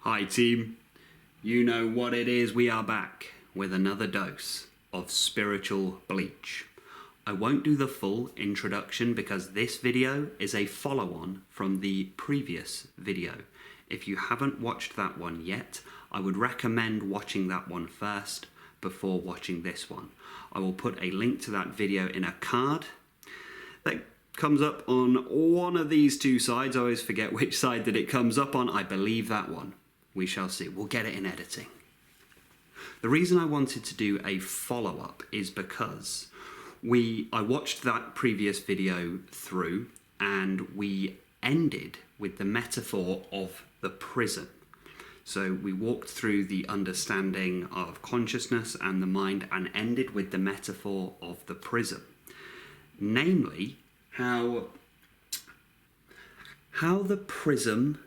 Hi team, you know what it is, we are back with another dose of spiritual bleach. I won't do the full introduction because this video is a follow-on from the previous video. If you haven't watched that one yet, I would recommend watching that one first before watching this one. I will put a link to that video in a card that comes up on one of these two sides. I always forget which side that it comes up on. I believe that one. We shall see. We'll get it in editing. The reason I wanted to do a follow-up is because I watched that previous video through and we ended with the metaphor of the prism. So we walked through the understanding of consciousness and the mind and ended with the metaphor of the prism. Namely, how the prism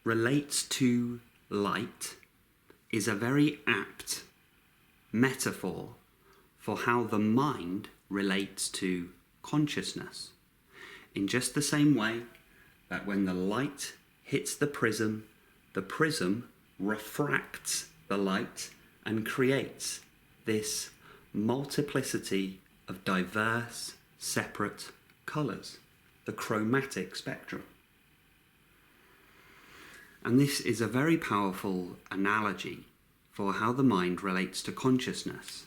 relates to light is a very apt metaphor for how the mind relates to consciousness. In just the same way that when the light hits the prism refracts the light and creates this multiplicity of diverse, separate colours, the chromatic spectrum. And this is a very powerful analogy for how the mind relates to consciousness.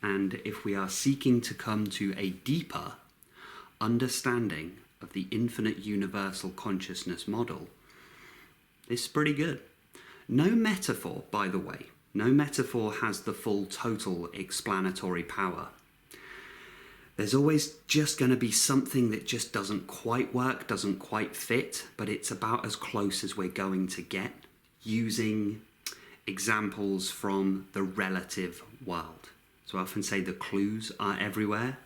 And if we are seeking to come to a deeper understanding of the infinite universal consciousness model, this is pretty good. No metaphor, by the way, no metaphor has the full total explanatory power. There's always just going to be something that just doesn't quite work, doesn't quite fit, but it's about as close as we're going to get using examples from the relative world. So I often say the clues are everywhere,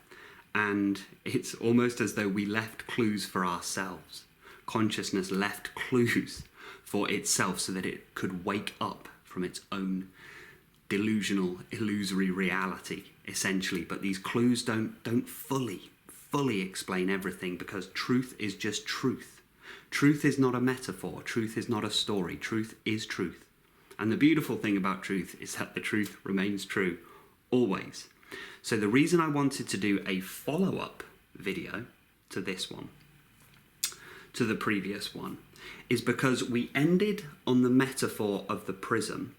and it's almost as though we left clues for ourselves. Consciousness left clues for itself so that it could wake up from its own delusional, illusory reality, essentially. But these clues don't fully explain everything, because truth is just truth. Truth is not a metaphor. Truth is not a story. Truth is truth. And the beautiful thing about truth is that the truth remains true, always. So the reason I wanted to do a follow-up video to this one, to the previous one, is because we ended on the metaphor of the prism.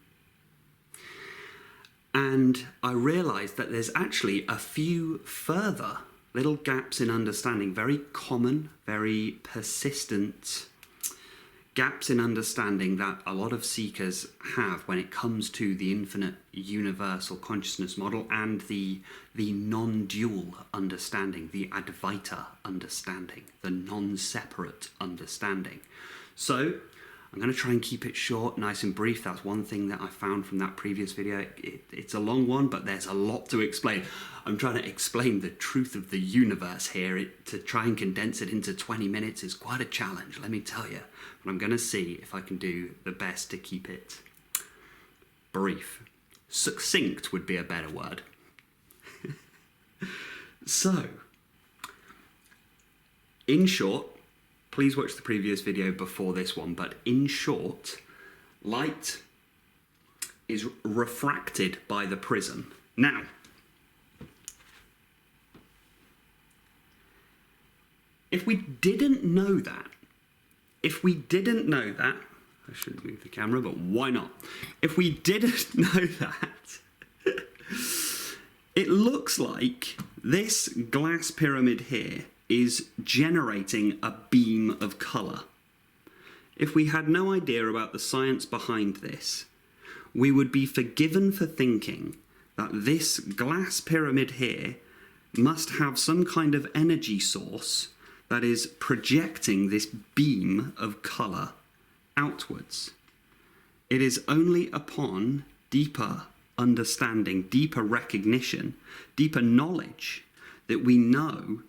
And I realised that there's actually a few further little gaps in understanding, very common, very persistent gaps in understanding that a lot of seekers have when it comes to the infinite universal consciousness model and the non-dual understanding, the Advaita understanding, the non-separate understanding. So I'm going to try and keep it short, nice and brief. That's one thing that I found from that previous video. It's a long one, but there's a lot to explain. I'm trying to explain the truth of the universe here. To try and condense it into 20 minutes is quite a challenge, let me tell you. But I'm going to see if I can do the best to keep it brief. Succinct would be a better word. So, in short, please watch the previous video before this one, but in short, light is refracted by the prism. Now, if we didn't know that, I should move the camera, but why not? If we didn't know that, it looks like this glass pyramid here is generating a beam of colour. If we had no idea about the science behind this, we would be forgiven for thinking that this glass pyramid here must have some kind of energy source that is projecting this beam of colour outwards. It is only upon deeper understanding, deeper recognition, deeper knowledge that we know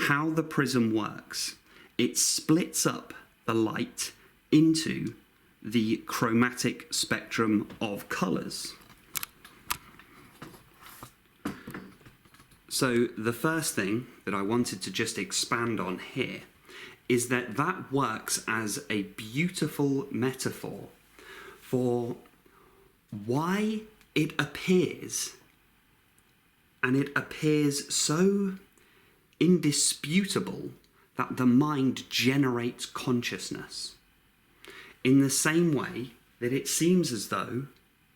how the prism works. It splits up the light into the chromatic spectrum of colours. So the first thing that I wanted to just expand on here is that that works as a beautiful metaphor for why it appears, and it appears so indisputable, that the mind generates consciousness. In the same way that it seems as though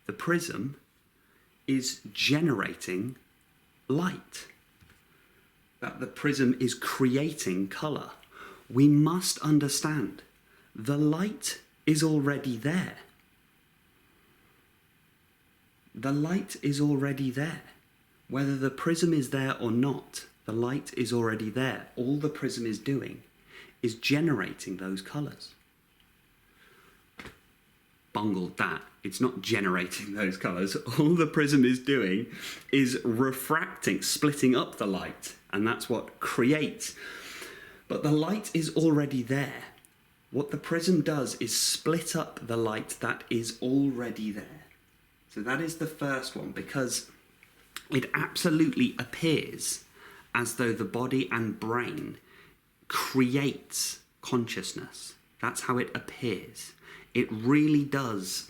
the prism is generating light, that the prism is creating colour. We must understand the light is already there. The light is already there. Whether the prism is there or not, the light is already there. All the prism is doing is generating those colours. Bungled that. It's not generating those colours. All the prism is doing is refracting, splitting up the light. And that's what creates. But the light is already there. What the prism does is split up the light that is already there. So that is the first one, because it absolutely appears as though the body and brain creates consciousness. That's how it appears. It really does.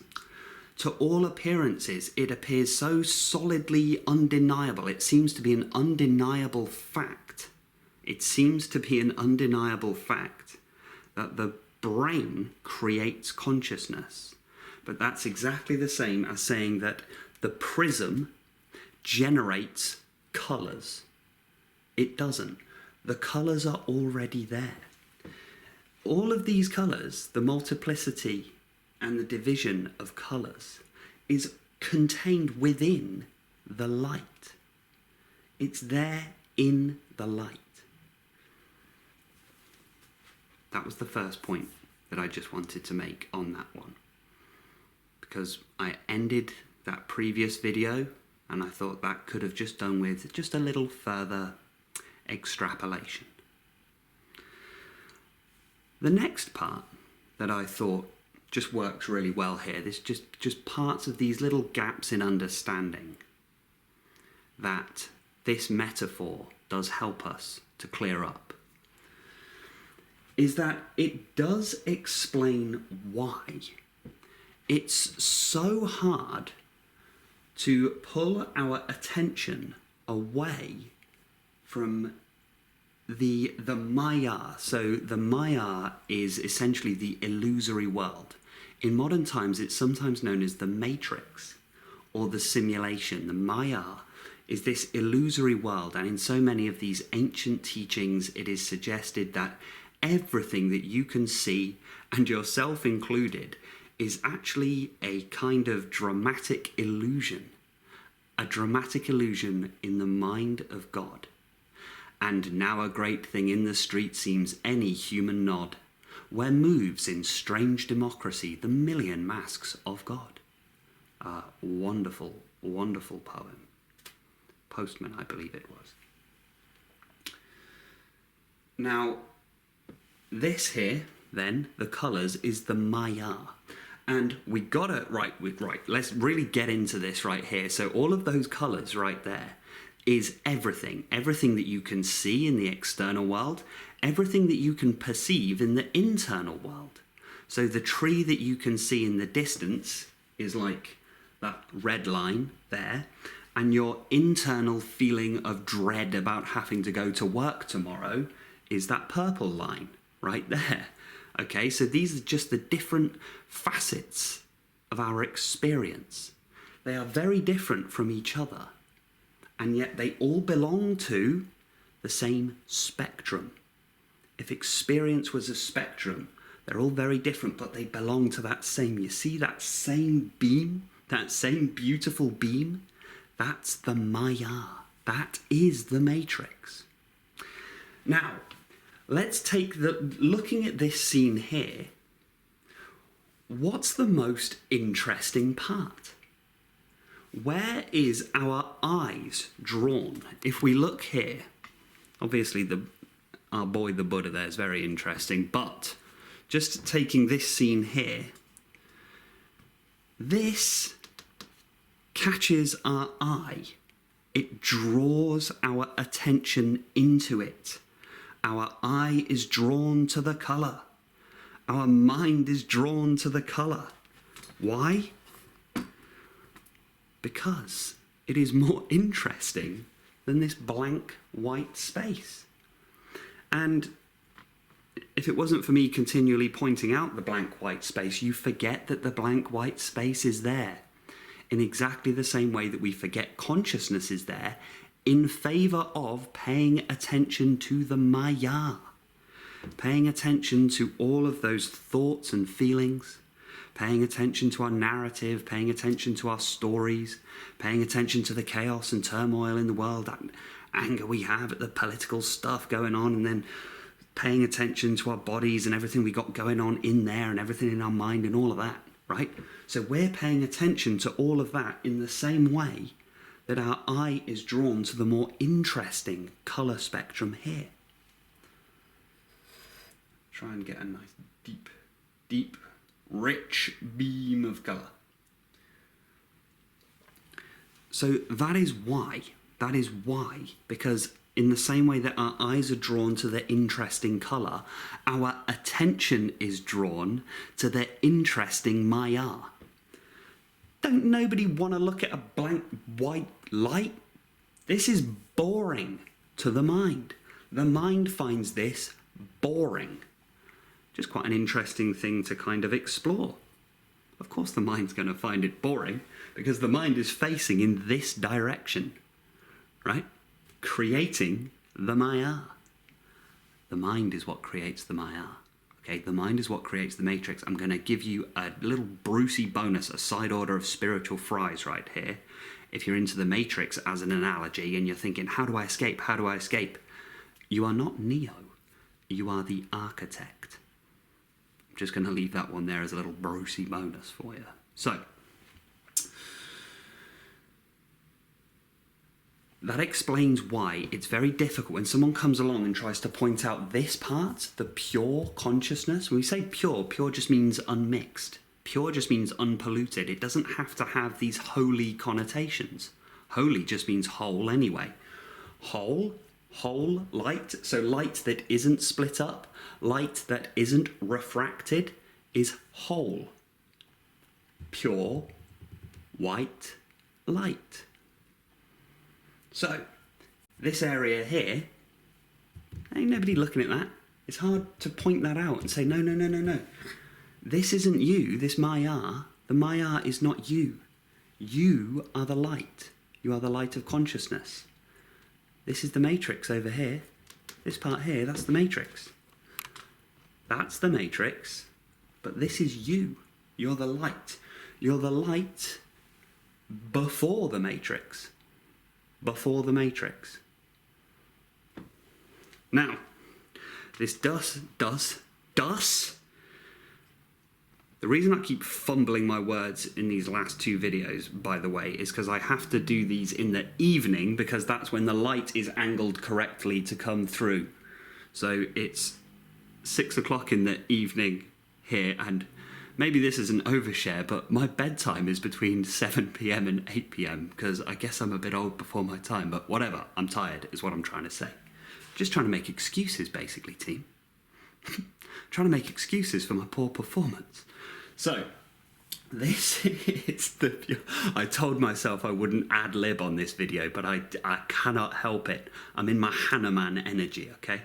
To all appearances, it appears so solidly undeniable. It seems to be an undeniable fact. It seems to be an undeniable fact that the brain creates consciousness. But that's exactly the same as saying that the prism generates colours. It doesn't. The colours are already there. All of these colours, the multiplicity and the division of colours, is contained within the light. It's there in the light. That was the first point that I just wanted to make on that one, because I ended that previous video and I thought that could have just done with just a little further extrapolation. The next part that I thought just works really well here, this just parts of these little gaps in understanding that this metaphor does help us to clear up, is that it does explain why it's so hard to pull our attention away from the Maya. So the Maya is essentially the illusory world. In modern times, it's sometimes known as the matrix or the simulation. The Maya is this illusory world, and in so many of these ancient teachings, it is suggested that everything that you can see, and yourself included, is actually a kind of dramatic illusion. A dramatic illusion in the mind of God. And now a great thing in the street seems any human nod, where moves in strange democracy the million masks of God. A wonderful, wonderful poem. Postman, I believe it was. Now, this here, then, the colours, is the Maya. And we got it right, let's really get into this right here. So all of those colours right there is everything that you can see in the external world, everything that you can perceive in the internal world. So the tree that you can see in the distance is like that red line there, and your internal feeling of dread about having to go to work tomorrow is that purple line right there. Okay, so these are just the different facets of our experience. They are very different from each other, and yet they all belong to the same spectrum. If experience was a spectrum, they're all very different, but they belong to that same. You see that same beam, that same beautiful beam? That's the Maya. That is the matrix. Now, let's take looking at this scene here, what's the most interesting part? Where is our eyes drawn? If we look here, obviously our boy the Buddha there is very interesting, but just taking this scene here, this catches our eye. It draws our attention into it. Our eye is drawn to the colour. Our mind is drawn to the colour. Why? Because it is more interesting than this blank white space. And if it wasn't for me continually pointing out the blank white space, you forget that the blank white space is there in exactly the same way that we forget consciousness is there, in favour of paying attention to the Maya, paying attention to all of those thoughts and feelings, paying attention to our narrative, paying attention to our stories, paying attention to the chaos and turmoil in the world, that anger we have at the political stuff going on, and then paying attention to our bodies and everything we got going on in there and everything in our mind and all of that, right? So we're paying attention to all of that in the same way that our eye is drawn to the more interesting colour spectrum here. Try and get a nice deep, rich beam of colour. So that is why, because in the same way that our eyes are drawn to the interesting colour, our attention is drawn to the interesting Maya. Don't nobody want to look at a blank white light? This is boring to the mind. The mind finds this boring. Just quite an interesting thing to kind of explore. Of course the mind's going to find it boring, because the mind is facing in this direction, right? Creating the Maya. The mind is what creates the Maya. Okay, the mind is what creates the matrix. I'm going to give you a little Brucey bonus, a side order of spiritual fries right here. If you're into the matrix as an analogy and you're thinking, how do I escape? How do I escape? You are not Neo. You are the architect. I'm just going to leave that one there as a little Brucey bonus for you. So, that explains why it's very difficult when someone comes along and tries to point out this part, the pure consciousness. When we say pure, pure just means unmixed. Pure just means unpolluted. It doesn't have to have these holy connotations. Holy just means whole anyway. Whole, light. So light that isn't split up, light that isn't refracted is whole. Pure, white, light. So, this area here, ain't nobody looking at that. It's hard to point that out and say, no. This isn't you, this Maya. The Maya is not you. You are the light. You are the light of consciousness. This is the matrix over here. This part here, that's the matrix. That's the matrix, but this is you. You're the light. You're the light before the matrix. Before the matrix. Now, this does. The reason I keep fumbling my words in these last two videos, by the way, is because I have to do these in the evening, because that's when the light is angled correctly to come through. So it's 6 o'clock in the evening here, and maybe this is an overshare, but my bedtime is between 7 p.m. and 8 p.m. because I guess I'm a bit old before my time, but whatever, I'm tired is what I'm trying to say. Just trying to make excuses, basically, team. Trying to make excuses for my poor performance. So, this is the... I told myself I wouldn't ad-lib on this video, but I cannot help it. I'm in my Hanuman energy, okay?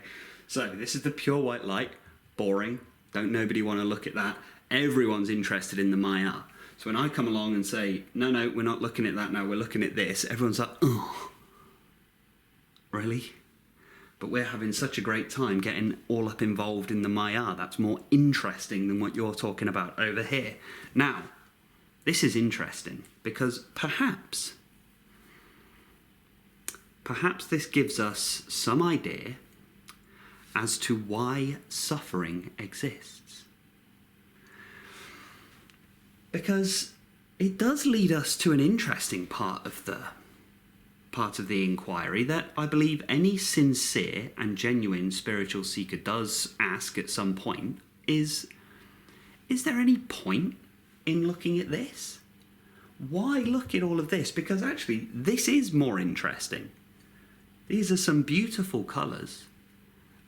So, this is the pure white light. Boring. Don't nobody want to look at that. Everyone's interested in the Maya. So when I come along and say, no, we're not looking at that now, we're looking at this, everyone's like, oh, really? But we're having such a great time getting all up involved in the Maya. That's more interesting than what you're talking about over here. Now, this is interesting because perhaps this gives us some idea as to why suffering exists. Because it does lead us to an interesting part of the inquiry that I believe any sincere and genuine spiritual seeker does ask at some point is there any point in looking at this? Why look at all of this? Because actually this is more interesting. These are some beautiful colours,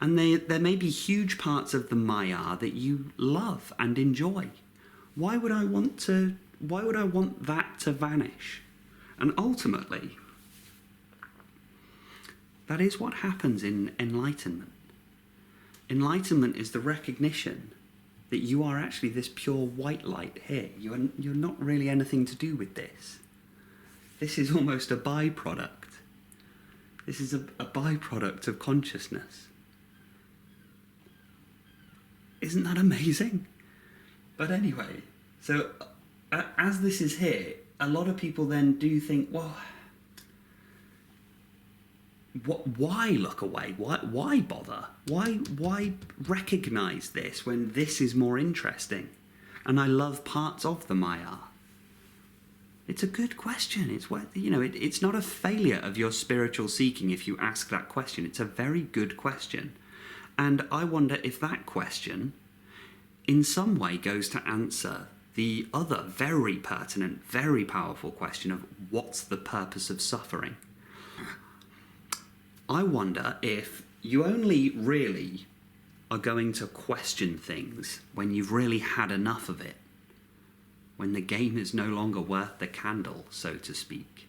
and there may be huge parts of the Maya that you love and enjoy. Why would I want that to vanish? And ultimately, that is what happens in enlightenment. Enlightenment is the recognition that you are actually this pure white light here. You're not really anything to do with this. This is almost a byproduct. This is a byproduct of consciousness. Isn't that amazing? But anyway, so as this is here, a lot of people then do think, well, why look away? Why bother? Why recognize this when this is more interesting? And I love parts of the Maya. It's a good question. It's it's not a failure of your spiritual seeking if you ask that question. It's a very good question. And I wonder if that question in some way goes to answer the other very pertinent, very powerful question of what's the purpose of suffering? I wonder if you only really are going to question things when you've really had enough of it, when the game is no longer worth the candle, so to speak,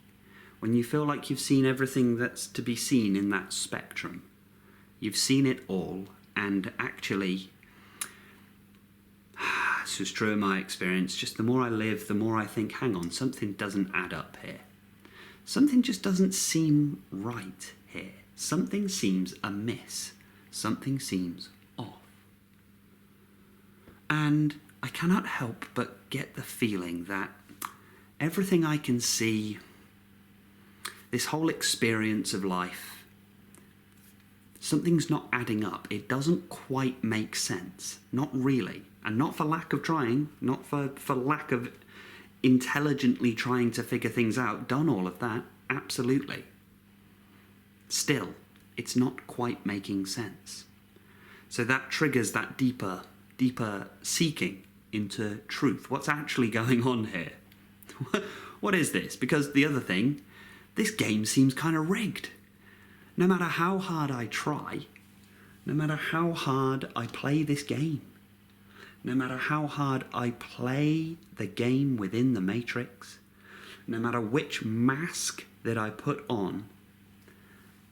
when you feel like you've seen everything that's to be seen in that spectrum. You've seen it all, and actually, this was true in my experience, just the more I live, the more I think, hang on, something doesn't add up here. Something just doesn't seem right here. Something seems amiss. Something seems off. And I cannot help but get the feeling that everything I can see, this whole experience of life, something's not adding up. It doesn't quite make sense. Not really. And not for lack of trying, not for lack of intelligently trying to figure things out. Done all of that, absolutely. Still, it's not quite making sense. So that triggers that deeper seeking into truth. What's actually going on here? What is this? Because the other thing, this game seems kind of rigged. No matter how hard I try, no matter how hard I play this game, no matter how hard I play the game within the matrix, no matter which mask that I put on,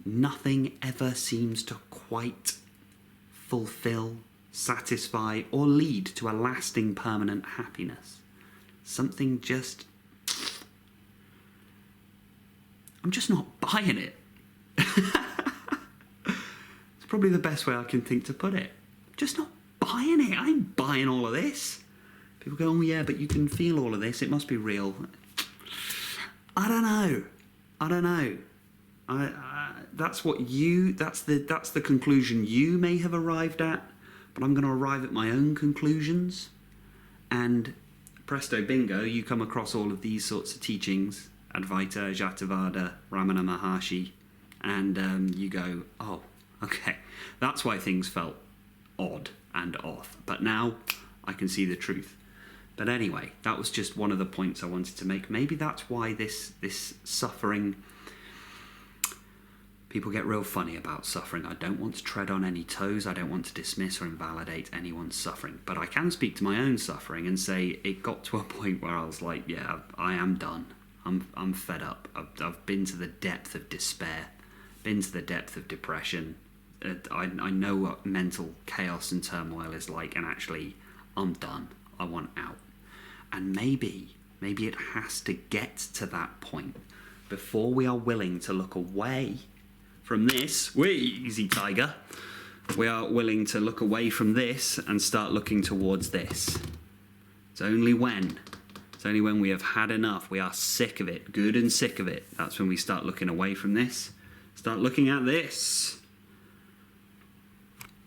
nothing ever seems to quite fulfill, satisfy, or lead to a lasting permanent happiness. Something just... I'm just not buying it. It's probably the best way I can think to put it. Just not buying it. I ain't buying all of this. People go, oh yeah, but you can feel all of this. It must be real. I don't know. That's the conclusion you may have arrived at, but I'm going to arrive at my own conclusions. And presto bingo, you come across all of these sorts of teachings, Advaita, Jatavada, Ramana Maharshi, and you go, oh, okay, that's why things felt odd and off. But now I can see the truth. But anyway, that was just one of the points I wanted to make. Maybe that's why this suffering... People get real funny about suffering. I don't want to tread on any toes. I don't want to dismiss or invalidate anyone's suffering. But I can speak to my own suffering and say it got to a point where I was like, yeah, I am done. I'm fed up. I've been to the depth of despair, been to the depth of depression. I know what mental chaos and turmoil is like, and actually, I'm done. I want out. And maybe it has to get to that point before we are willing to look away from this. Easy tiger. We are willing to look away from this and start looking towards this. It's only when we have had enough, we are sick of it, good and sick of it. That's when we start looking away from this. Start looking at this.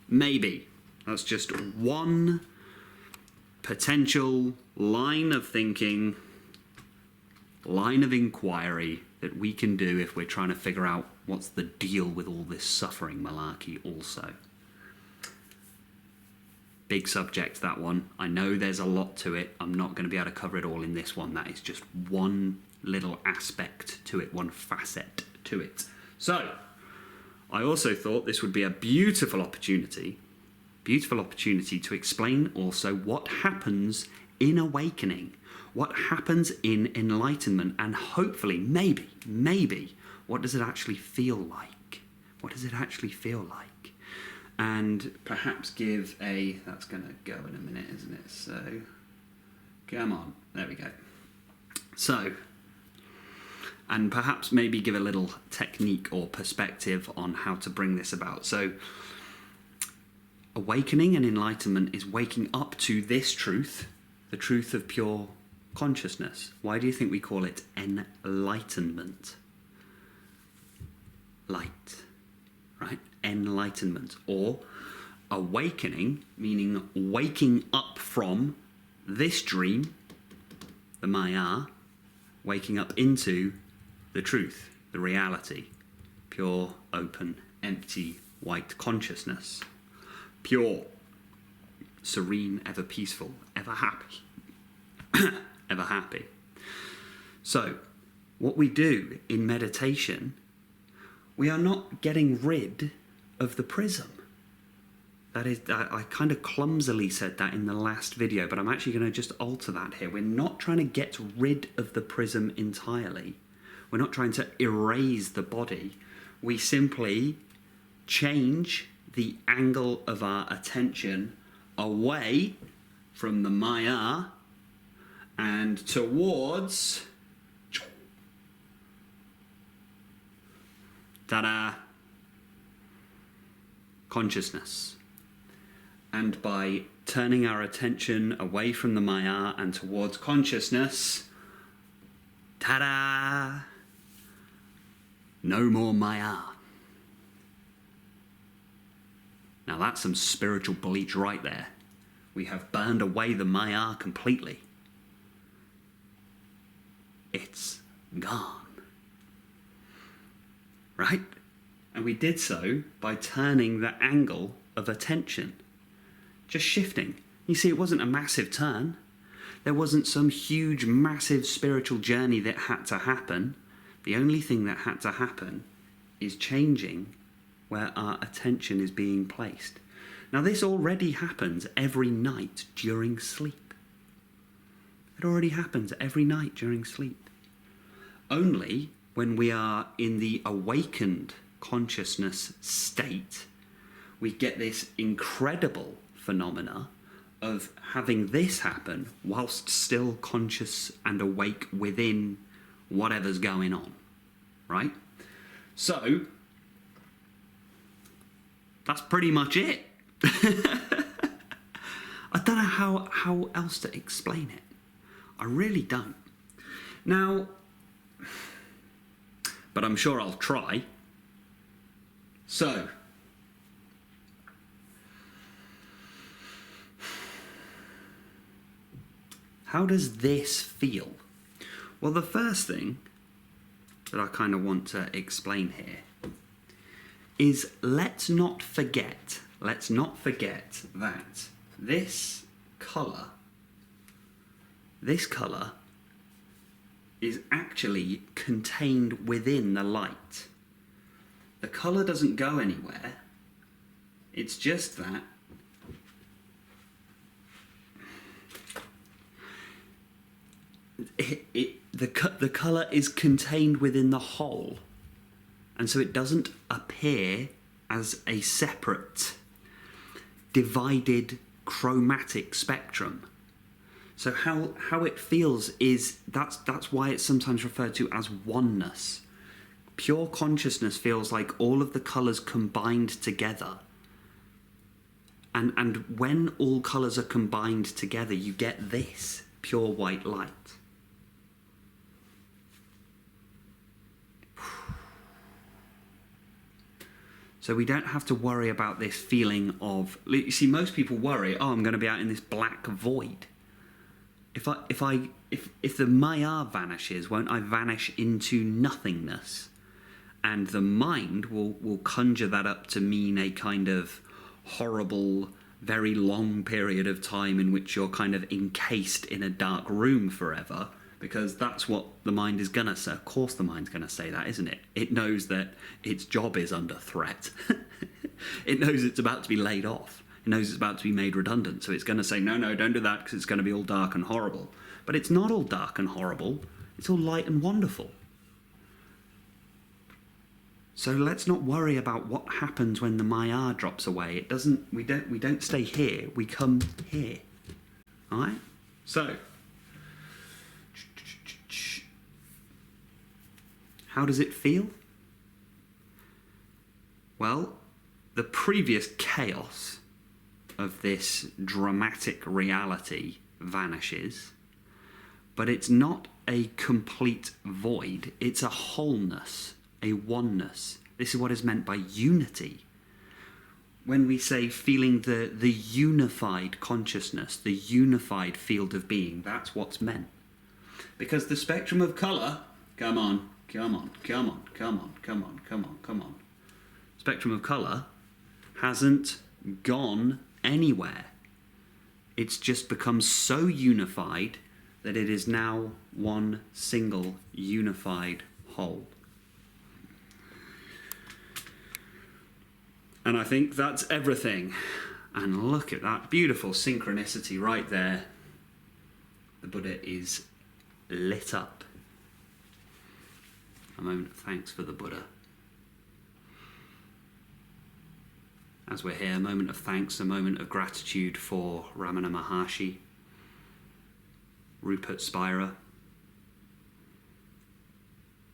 Maybe. That's just one potential line of thinking, line of inquiry that we can do if we're trying to figure out what's the deal with all this suffering malarkey also. Big subject, that one. I know there's a lot to it. I'm not going to be able to cover it all in this one. That is just one little aspect to it, one facet to it. So, I also thought this would be a beautiful opportunity to explain also what happens in awakening, what happens in enlightenment, and hopefully, maybe, what does it actually feel like? What does it actually feel like? And perhaps give a... That's going to go in a minute, isn't it? So, come on. There we go. So, and perhaps maybe give a little technique or perspective on how to bring this about. So, awakening and enlightenment is waking up to this truth, the truth of pure consciousness. Why do you think we call it enlightenment? Light, right? Enlightenment. Or awakening, meaning waking up from this dream, the Maya, waking up into the truth, the reality, pure, open, empty, white consciousness. Pure, serene, ever peaceful, ever happy. Ever happy. So, what we do in meditation, we are not getting rid of the prism. That is, I kind of clumsily said that in the last video, but I'm actually going to just alter that here. We're not trying to get rid of the prism entirely. We're not trying to erase the body. We simply change the angle of our attention away from the Maya and towards, ta-da, consciousness. And by turning our attention away from the Maya and towards consciousness, ta-da, no more Maya. Now that's some spiritual bleach right there. We have burned away the Maya completely. It's gone. Right? And we did so by turning the angle of attention. Just shifting. You see, it wasn't a massive turn. There wasn't some huge, massive spiritual journey that had to happen. The only thing that had to happen is changing where our attention is being placed. Now, this already happens every night during sleep. It already happens every night during sleep. Only when we are in the awakened consciousness state, we get this incredible phenomena of having this happen whilst still conscious and awake within whatever's going on, right? So, that's pretty much it. I don't know how else to explain it. I really don't. Now, but I'm sure I'll try. So, how does this feel? Well, the first thing that I kind of want to explain here is let's not forget that this colour is actually contained within the light. The colour doesn't go anywhere. It's just that the colour is contained within the whole, and so it doesn't appear as a separate, divided chromatic spectrum. So how it feels is that's why it's sometimes referred to as oneness. Pure consciousness feels like all of the colours combined together. And when all colours are combined together, you get this pure white light. So we don't have to worry about this feeling of... You see, most people worry, oh, I'm going to be out in this black void. If the Maya vanishes, won't I vanish into nothingness? And the mind will conjure that up to mean a kind of horrible, very long period of time in which you're kind of encased in a dark room forever, because that's what the mind is going to say. Of course the mind's going to say that, isn't it? It knows that its job is under threat. It knows it's about to be laid off. It knows it's about to be made redundant, so it's going to say, no, don't do that because it's going to be all dark and horrible. But it's not all dark and horrible. It's all light and wonderful. So let's not worry about what happens when the Maya drops away. It doesn't. We don't stay here. We come here. All right. So, how does it feel? Well, the previous chaos of this dramatic reality vanishes, but it's not a complete void. It's a wholeness. A oneness. This is what is meant by unity. When we say feeling the unified consciousness, the unified field of being, that's what's meant. Because the spectrum of colour, come on. Spectrum of colour hasn't gone anywhere. It's just become so unified that it is now one single unified whole. And I think that's everything. And look at that beautiful synchronicity right there. The Buddha is lit up. A moment of thanks for the Buddha. As we're here, a moment of thanks, a moment of gratitude for Ramana Maharshi, Rupert Spira,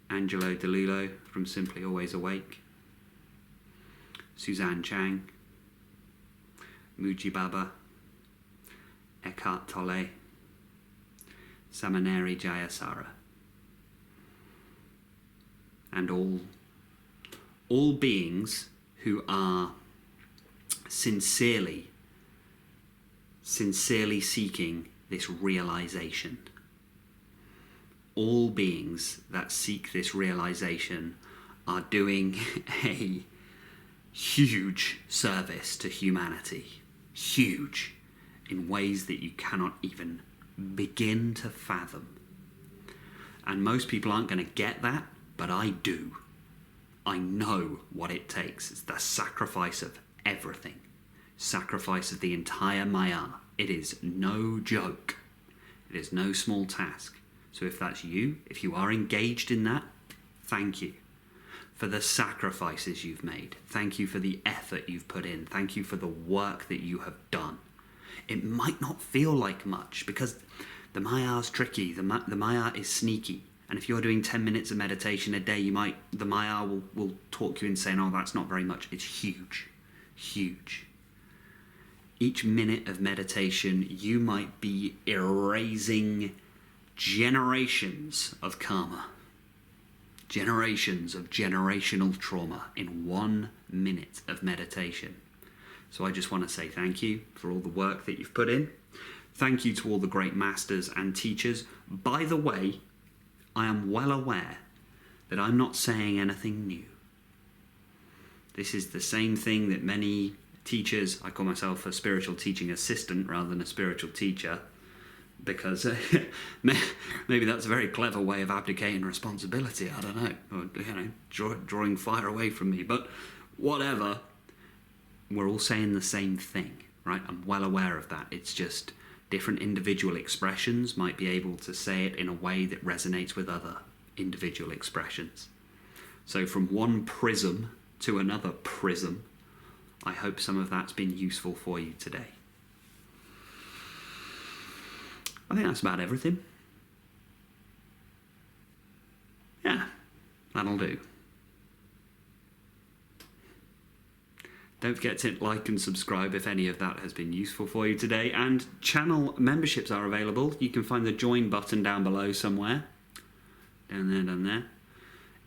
Angelo DeLulo from Simply Always Awake, Suzanne Chang, Muji Baba, Eckhart Tolle, Samaneri Jayasara, and all beings who are sincerely seeking this realization. All beings that seek this realization are doing a huge service to humanity. Huge. In ways that you cannot even begin to fathom. And most people aren't going to get that, but I do. I know what it takes. It's the sacrifice of everything. Sacrifice of the entire Maya. It is no joke. It is no small task. So if that's you, if you are engaged in that, thank you for the sacrifices you've made. Thank you for the effort you've put in. Thank you for the work that you have done. It might not feel like much because the Maya is tricky. The Maya is sneaky. And if you're doing 10 minutes of meditation a day, the Maya will talk you in saying, oh, that's not very much. It's huge. Huge. Each minute of meditation, you might be erasing generations of karma. Generations of generational trauma in 1 minute of meditation. So I just want to say thank you for all the work that you've put in. Thank you to all the great masters and teachers. By the way, I am well aware that I'm not saying anything new. This is the same thing that many teachers, I call myself a spiritual teaching assistant rather than a spiritual teacher, because maybe that's a very clever way of abdicating responsibility, I don't know, or drawing fire away from me, but whatever, we're all saying the same thing, right? I'm well aware of that. It's just different individual expressions might be able to say it in a way that resonates with other individual expressions. So from one prism to another prism, I hope some of that's been useful for you today. I think that's about everything. Yeah, that'll do. Don't forget to like and subscribe if any of that has been useful for you today. And channel memberships are available. You can find the join button down below somewhere. Down there.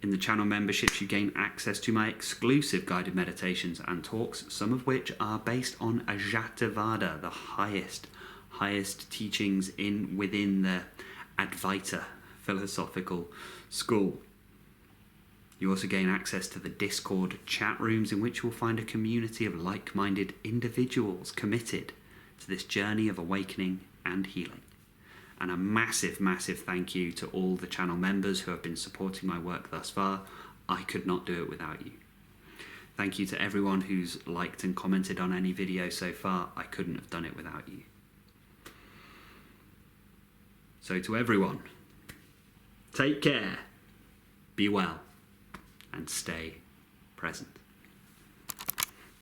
In the channel memberships, you gain access to my exclusive guided meditations and talks, some of which are based on Ajatavada, the highest teachings within the Advaita philosophical school. You also gain access to the Discord chat rooms, in which you will find a community of like-minded individuals committed to this journey of awakening and healing. And a massive, massive thank you to all the channel members who have been supporting my work thus far. I could not do it without you. Thank you to everyone who's liked and commented on any video so far. I couldn't have done it without you. So to everyone, take care, be well, and stay present.